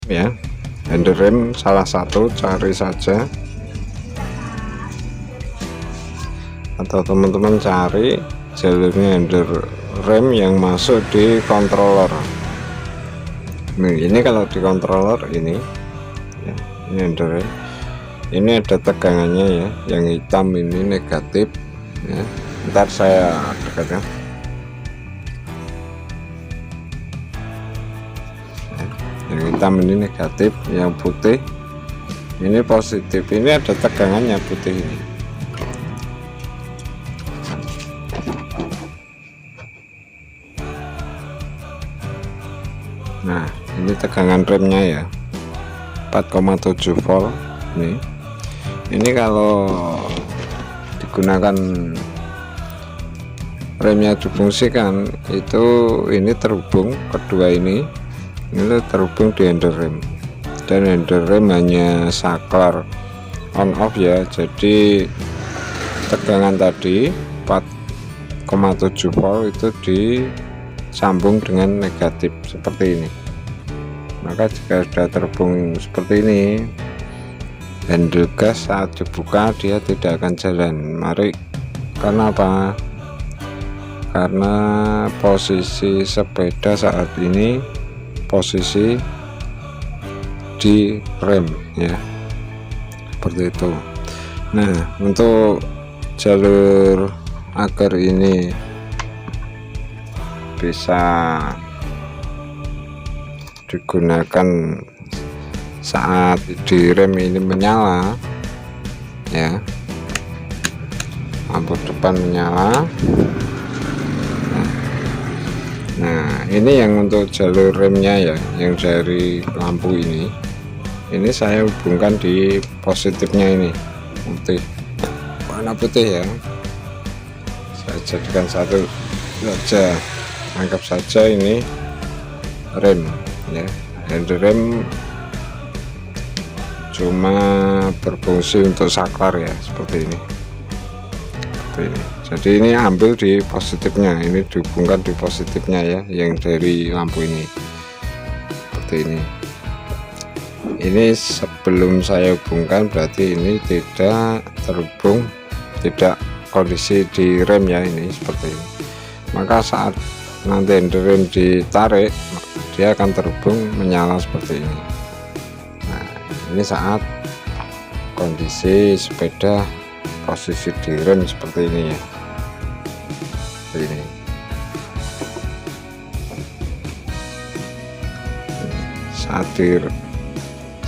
ya, handle rem salah satu, cari saja, atau teman-teman cari jalurnya handle rem yang masuk di controller. Nah, ini kalau di controller ini ya, ini handle rem, ini ada tegangannya ya, yang hitam ini negatif ya. Ntar saya dekatkan. Yang hitam ini negatif, yang putih ini positif. Ini ada tegangannya putih ini. Nah, ini tegangan remnya ya, 4,7 volt nih. Ini kalau digunakan remnya difungsikan itu, ini terhubung kedua ini terhubung di handle rem, dan handle rem hanya saklar on off ya. Jadi tegangan tadi 4,7 volt itu disambung dengan negatif seperti ini. Maka jika sudah terhubung seperti ini, handle gas saat dibuka dia tidak akan jalan. Mari, karena apa? Karena posisi sepeda saat ini posisi di rem ya, seperti itu. Nah, untuk jalur agar ini bisa digunakan saat di rem ini menyala ya, lampu depan menyala. Nah, ini yang untuk jalur remnya ya, yang dari lampu ini saya hubungkan di positifnya ini, putih, warna putih ya. Saya jadikan satu saja, anggap saja ini rem ya. Handle rem cuma berfungsi untuk saklar ya, seperti ini. Jadi ini ambil di positifnya, ini dihubungkan di positifnya ya, yang dari lampu ini, seperti ini. Ini sebelum saya hubungkan berarti ini tidak terhubung, tidak kondisi di rem ya, ini seperti ini. Maka saat nanti handle rem ditarik, dia akan terhubung menyala seperti ini. Nah, ini saat kondisi sepeda posisi di rem seperti ini ya, seperti ini.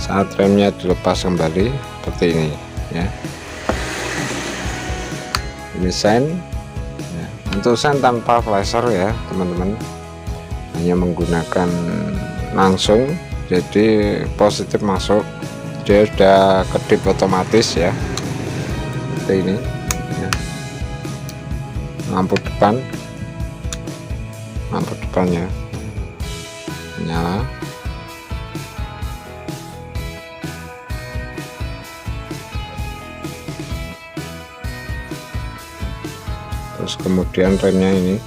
Saat remnya dilepas kembali seperti ini ya. Ini sen ya. Untuk sen tanpa flasher ya teman-teman, hanya menggunakan langsung, jadi positif masuk, dia sudah kedip otomatis ya, seperti ini ya. Lampu depannya menyala. Terus kemudian remnya ini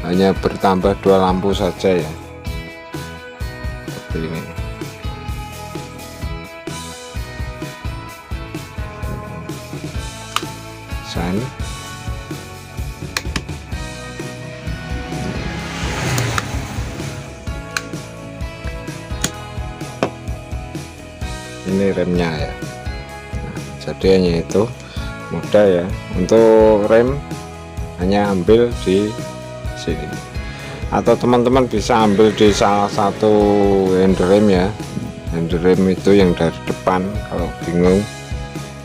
hanya bertambah 2 lampu saja ya, seperti ini. Sen ini remnya ya. Nah, jadi hanya itu, mudah ya. Untuk rem hanya ambil di sini, atau teman-teman bisa ambil di salah satu handle rem ya. Handle rem itu yang dari depan, kalau bingung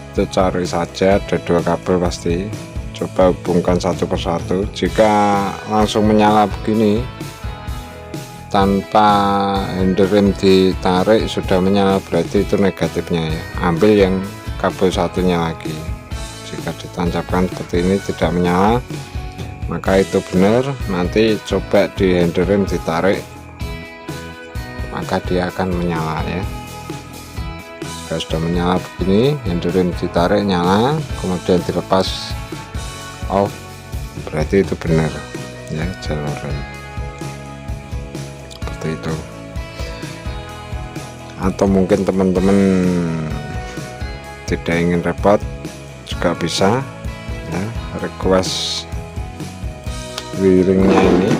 itu cari saja, ada 2 kabel pasti, coba hubungkan satu persatu. Jika langsung menyala begini tanpa handle rem ditarik sudah menyala, berarti itu negatifnya ya. Ambil yang kabel satunya lagi. Jika ditancapkan seperti ini tidak menyala, maka itu benar. Nanti coba di handle rem ditarik, maka dia akan menyala ya. Jika sudah menyala begini, handle rem ditarik nyala, kemudian dilepas off, berarti itu benar ya jalur rem. seperti itu. Atau mungkin teman-teman tidak ingin repot juga bisa ya, request wiringnya ini ya,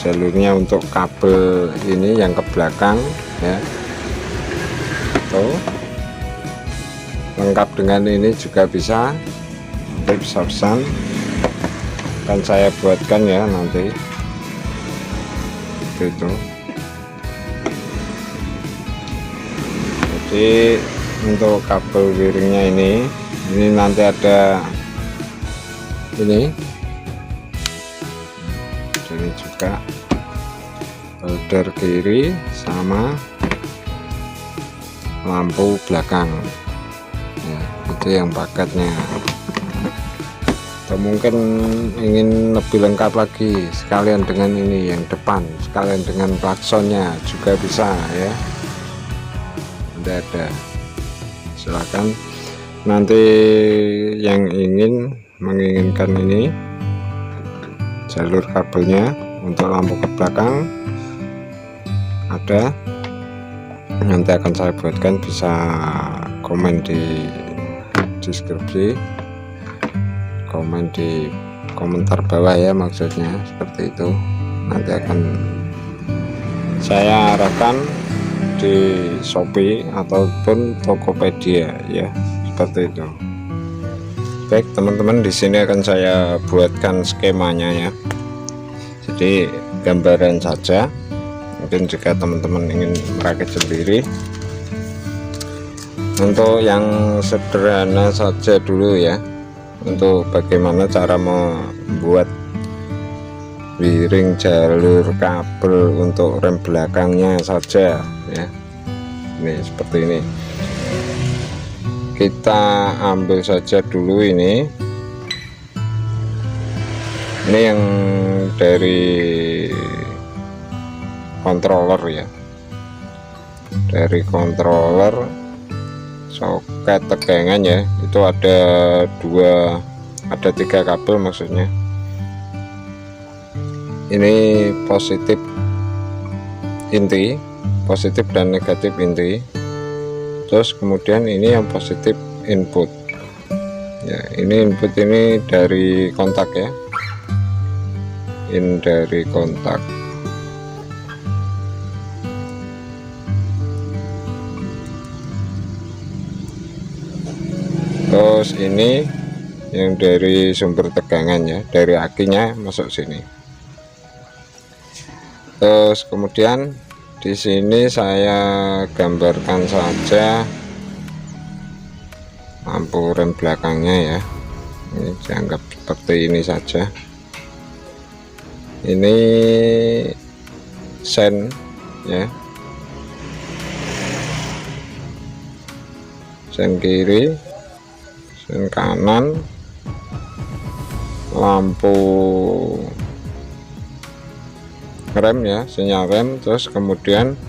jalurnya untuk kabel ini yang ke belakang ya, tuh lengkap dengan ini juga bisa, nanti bisa pesan, akan saya buatkan ya nanti itu. Jadi untuk kabel wiringnya ini nanti ada ini juga holder kiri sama lampu belakang ya, itu yang paketnya. Atau mungkin ingin lebih lengkap lagi sekalian dengan ini yang depan, sekalian dengan klaksonnya juga bisa ya, ada. Silakan nanti yang menginginkan ini jalur kabelnya untuk lampu ke belakang ada, nanti akan saya buatkan, bisa komen di deskripsi, komen di komentar bawah ya, maksudnya seperti itu. Nanti akan saya arahkan di Shopee ataupun Tokopedia ya, seperti itu. Baik teman-teman, di sini akan saya buatkan skemanya ya, jadi gambaran saja. Mungkin jika teman-teman ingin merakit sendiri, untuk yang sederhana saja dulu ya, untuk bagaimana cara membuat wiring jalur kabel untuk rem belakangnya saja ya. Ini seperti ini, kita ambil saja dulu ini yang dari controller ya, dari controller soket tegangan ya, itu ada 3 kabel maksudnya. Ini positif inti, positif dan negatif inti, terus kemudian ini yang positif input ya, ini input ini dari kontak ya, in dari kontak. Terus ini yang dari sumber tegangan ya, dari akinya masuk sini. Terus kemudian di sini saya gambarkan saja lampu rem belakangnya ya, ini dianggap seperti ini saja. Ini sen ya, sen kiri, sen kanan, lampu rem ya, sinyal rem. Terus kemudian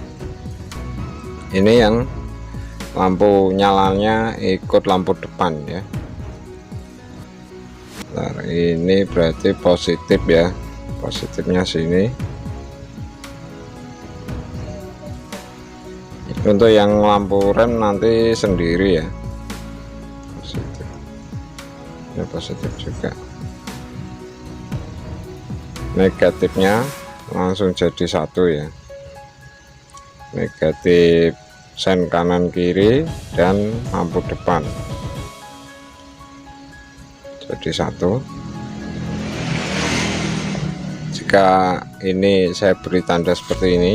ini yang lampu nyalanya ikut lampu depan ya. Nah, ini berarti positif ya, positifnya sini. Untuk yang lampu rem nanti sendiri ya, positif ya, positif juga. Negatifnya langsung jadi satu ya, negatif sen kanan kiri dan lampu depan jadi satu. Jika ini saya beri tanda seperti ini,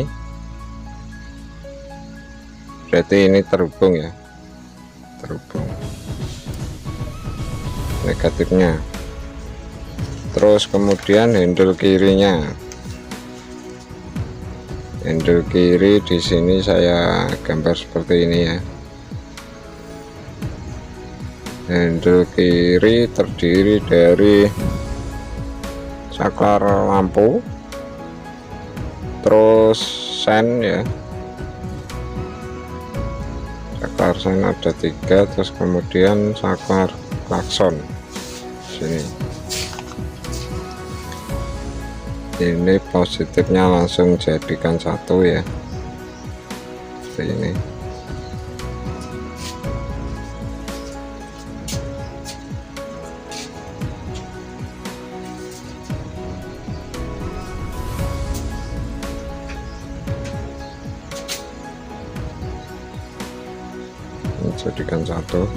berarti ini terhubung ya, terhubung negatifnya. Terus kemudian handle kirinya, handle kiri di sini saya gambar seperti ini ya. Handle kiri terdiri dari saklar lampu, terus sen ya, saklar sen ada 3, terus kemudian saklar klakson sini. ini positifnya langsung jadikan satu ya, seperti ini. Jadikan satu,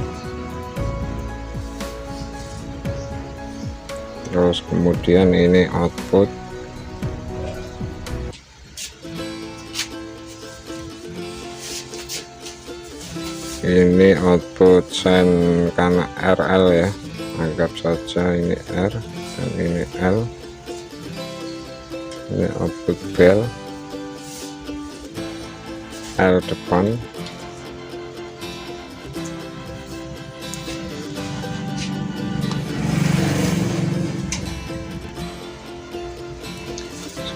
terus kemudian ini output, ini output sen karena RL ya, anggap saja ini R dan ini L, ini output bel L depan,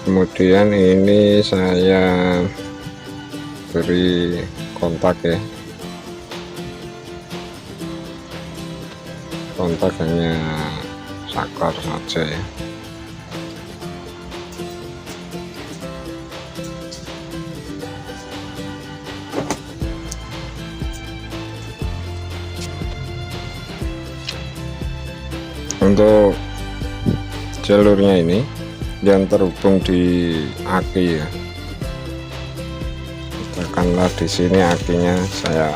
kemudian ini saya beri kontak ya, kontak hanya saklar saja ya. Untuk jalurnya ini yang terhubung di aki ya, katakanlah di sini akinya saya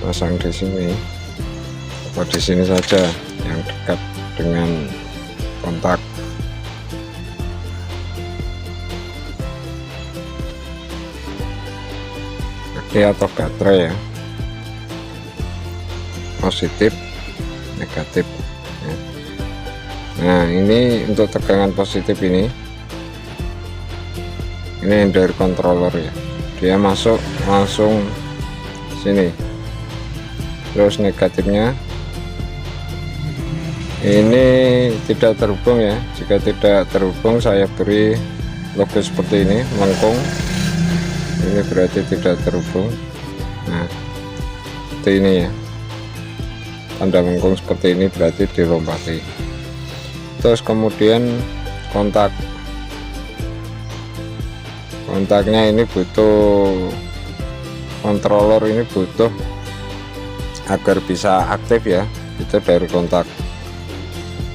pasang di sini atau di sini saja yang dekat dengan kontak. Aki atau baterai ya, positif negatif ya. Nah ini untuk tegangan positif ini dari controller ya, dia masuk langsung sini. Terus negatifnya ini tidak terhubung ya, jika tidak terhubung saya beri logo seperti ini melengkung, ini berarti tidak terhubung. Nah seperti ini ya, tanda melengkung seperti ini berarti dilompati. Terus kemudian kontaknya ini butuh, controller ini butuh agar bisa aktif ya, itu dari kontak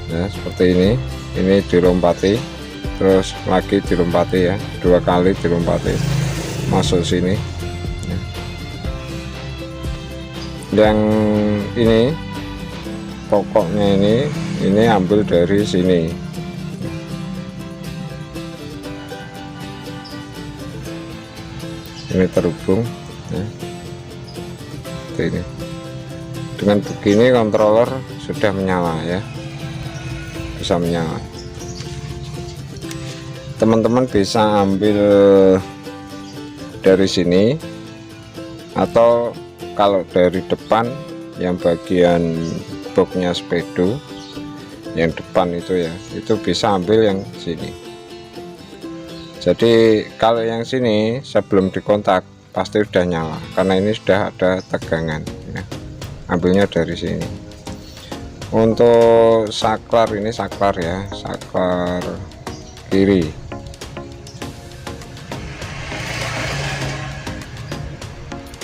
ya, seperti ini dilompati, terus lagi dilompati ya, 2 kali dilompati masuk sini ya. Yang ini pokoknya ini ambil dari sini, ini terhubung ya, seperti ini. Dengan begini controller sudah menyala ya, bisa menyala. Teman-teman bisa ambil dari sini, atau kalau dari depan yang bagian boxnya speedo yang depan itu ya, itu bisa ambil yang sini. Jadi kalau yang sini sebelum dikontak pasti sudah nyala, karena ini sudah ada tegangan ya. Ambilnya dari sini. Untuk saklar ini saklar ya, saklar kiri.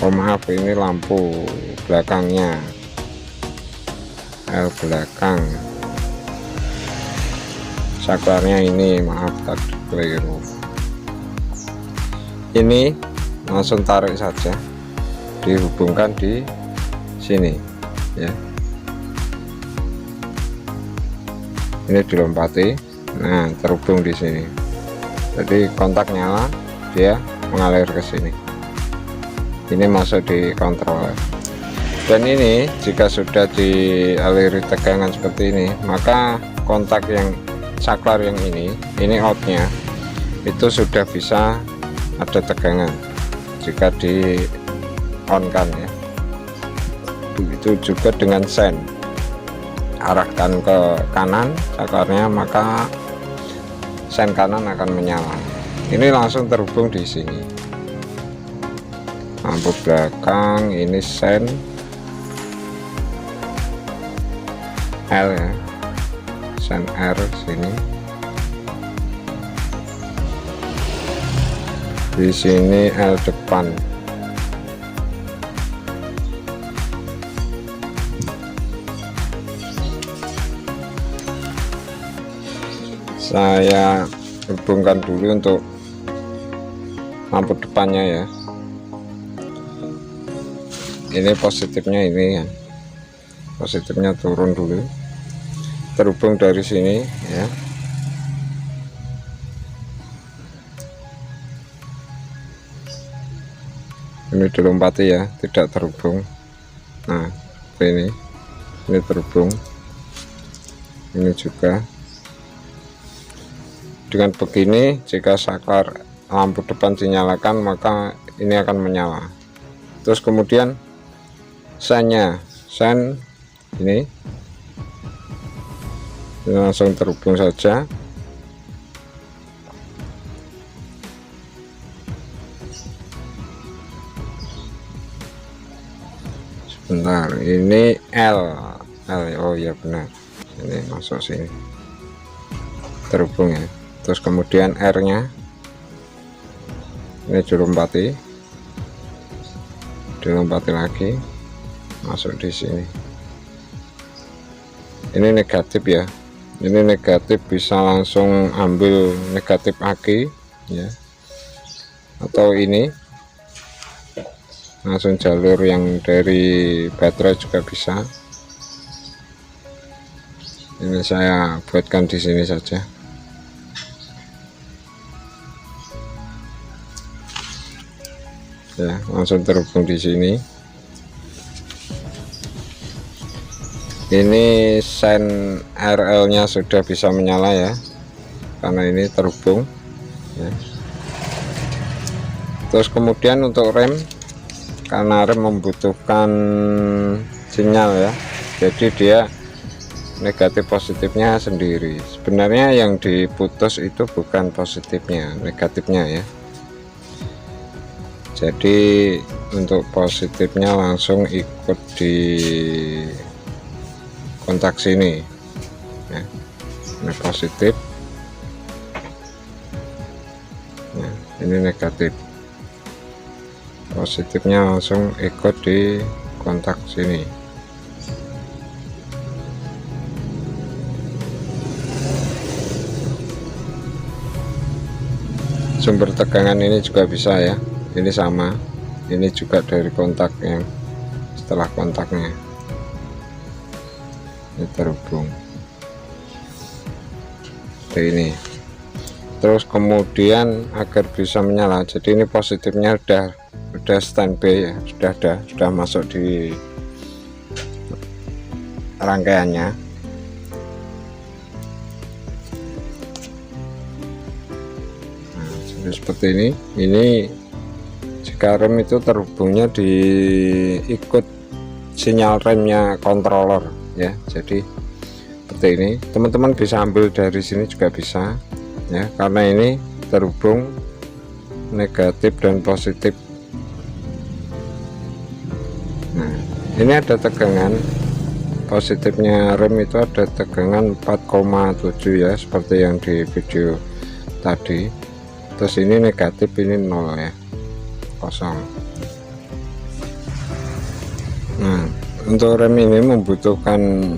Oh maaf, ini lampu belakangnya L belakang, saklarnya ini maaf tadi keliru. Ini langsung tarik saja, dihubungkan di sini ya, ini dilompati, nah terhubung di sini, jadi kontak nyala, dia mengalir ke sini, ini masuk di controller. Dan ini jika sudah dialiri tegangan seperti ini, maka kontak yang saklar yang ini outnya itu sudah bisa ada tegangan jika di on kan ya. Itu juga dengan sen, arahkan ke kanan saklarnya, maka sen kanan akan menyala. Ini langsung terhubung di sini, lampu belakang, ini sen L ya, sen R sini. Di sini L depan. Saya hubungkan dulu untuk lampu depannya ya. Ini positifnya ini ya, positifnya turun dulu, terhubung dari sini ya. Ini dilompati ya, tidak terhubung. Nah ini terhubung, ini juga. Dengan begini, jika saklar lampu depan dinyalakan, maka ini akan menyala. Terus kemudian sen ini langsung terhubung saja. Sebentar, ini L, oh ya benar, ini masuk sini terhubung ya. Terus kemudian R nya ini dilompati lagi, masuk di sini. Ini negatif ya, ini negatif, bisa langsung ambil negatif aki ya, atau ini langsung jalur yang dari baterai juga bisa. Ini saya buatkan di sini saja. Ya, langsung terhubung di sini. Ini sen RL nya sudah bisa menyala ya, karena ini terhubung ya. Terus kemudian untuk rem, karena rem membutuhkan sinyal ya, jadi dia negatif positifnya sendiri. Sebenarnya yang diputus itu bukan positifnya, negatifnya ya. Jadi untuk positifnya langsung ikut di kontak sini ya. Ini positif ya, ini negatif. Positifnya langsung ikut di kontak sini. Sumber tegangan ini juga bisa ya, ini sama, ini juga dari kontak yang setelah kontaknya ini terhubung seperti ini. Terus kemudian agar bisa menyala, jadi ini positifnya udah standby ya, sudah masuk di rangkaiannya. Nah, jadi seperti ini jika rem itu terhubungnya ikut sinyal remnya controller ya. Jadi seperti ini, teman-teman bisa ambil dari sini juga bisa ya, karena ini terhubung negatif dan positif. Nah ini ada tegangan, positifnya rem itu ada tegangan 4,7 ya, seperti yang di video tadi. Terus ini negatif, ini 0 ya, kosong. Nah untuk rem ini membutuhkan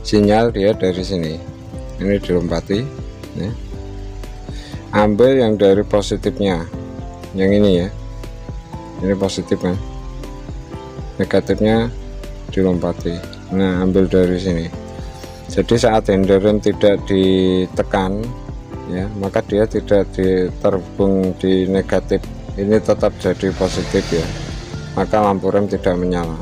sinyal dia dari sini, ini dilompati ya. Ambil yang dari positifnya, yang ini ya, ini positif kan, negatifnya dilompati. Nah ambil dari sini. Jadi saat handle rem tidak ditekan ya, maka dia tidak terhubung di negatif, ini tetap jadi positif ya, maka lampu rem tidak menyala.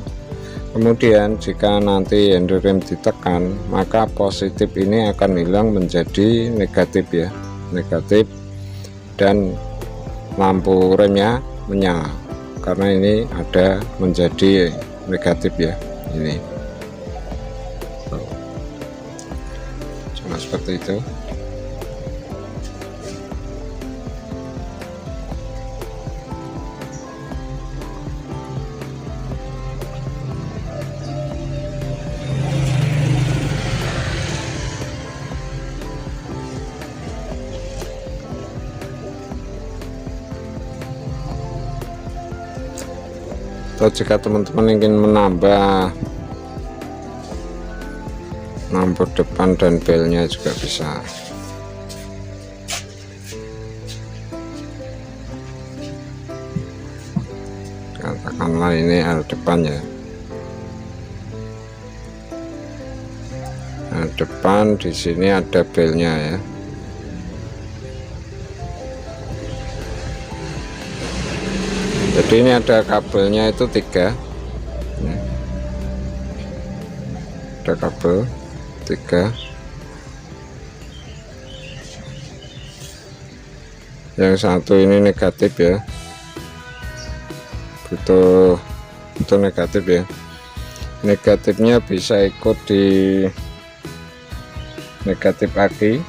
Kemudian jika nanti handle rem ditekan, maka positif ini akan hilang menjadi negatif ya, negatif, dan lampu remnya menyala karena ini ada menjadi negatif ya. Ini cuma seperti itu. atau jika teman-teman ingin menambah lampu depan dan belnya juga bisa. Katakanlah ini L depannya, L depan, di sini ada belnya ya. Jadi ini ada kabelnya itu 3, ada kabel 3, yang satu ini negatif ya, butuh negatif ya. Negatifnya bisa ikut di negatif aki,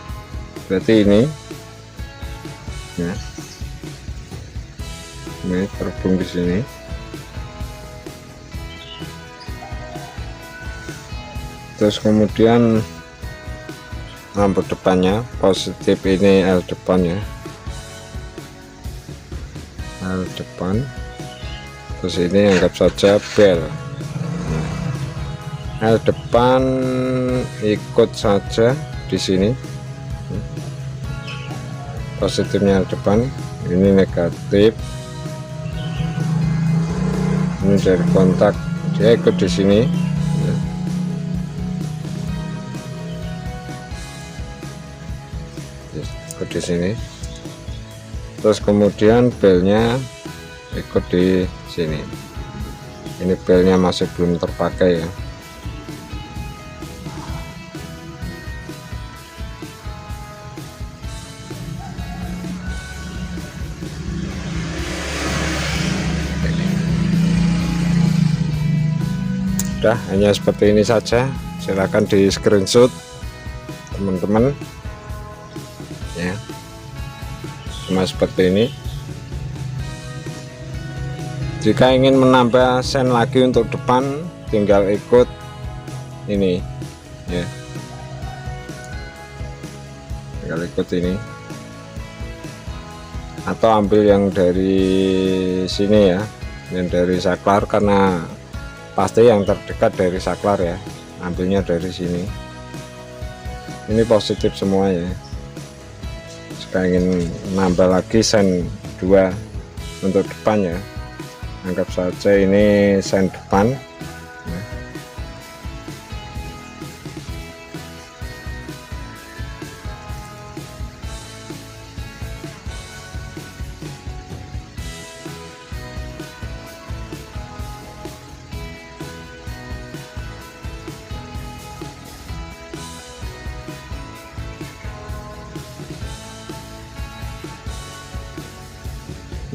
berarti ini ya, ini terhubung di sini. Terus kemudian lampu depannya positif, ini L depan ya, L depan. Terus ini anggap saja bel. L depan ikut saja di sini, positifnya L depan, ini negatif, ini dari kontak dia ikut di sini. Ikut di sini. Terus kemudian belnya ikut di sini. Ini belnya masih belum terpakai ya. Udah, hanya seperti ini saja. Silahkan di screenshot teman-teman ya, cuma seperti ini. Jika ingin menambah sen lagi untuk depan, tinggal ikut ini ya, tinggal ikut ini, atau ambil yang dari sini ya, yang dari saklar, karena pasti yang terdekat dari saklar ya, ambilnya dari sini. Ini positif semua ya. Jika ingin nambah lagi sen 2 untuk depan ya, anggap saja ini sen depan ya.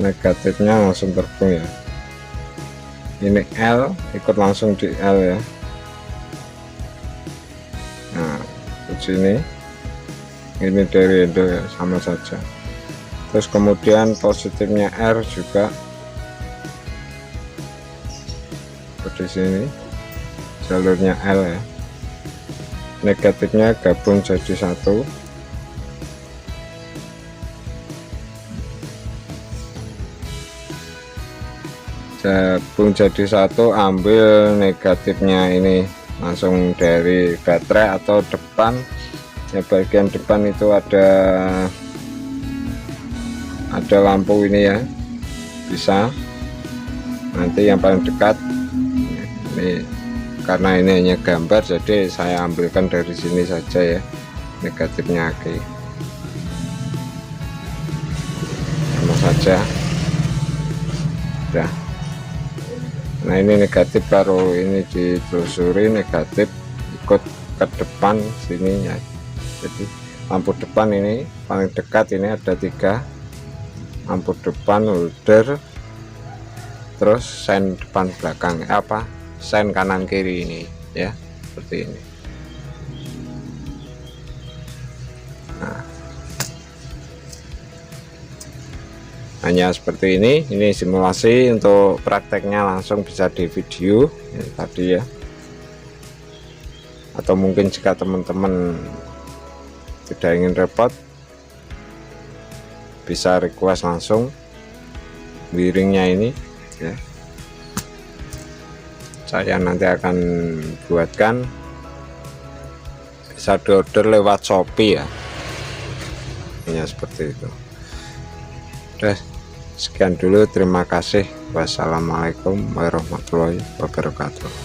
Negatifnya langsung terhubung ya, ini L ikut langsung di L ya. Nah ke sini, ini dari Endo ya, sama saja. Terus kemudian positifnya R juga di sini, jalurnya L ya, negatifnya gabung jadi satu. Gabung jadi satu, ambil negatifnya ini langsung dari baterai atau depan ya. Bagian depan itu ada lampu ini ya, bisa nanti yang paling dekat ini, karena ini hanya gambar jadi saya ambilkan dari sini saja ya, negatifnya oke, sama saja udah. Nah ini negatif, baru ini ditelusuri negatif ikut ke depan sini ya. Jadi lampu depan ini paling dekat, ini ada 3 lampu depan holder, terus sen depan belakang apa, sen kanan kiri ini ya, seperti ini. Nah, hanya seperti ini simulasi. Untuk prakteknya langsung bisa di video ya, tadi ya, atau mungkin jika teman-teman tidak ingin repot, bisa request langsung wiringnya ini ya. saya nanti akan buatkan, bisa diorder lewat Shopee ya. Ya seperti itu. Udah, sekian dulu, terima kasih. Wassalamualaikum warahmatullahi wabarakatuh.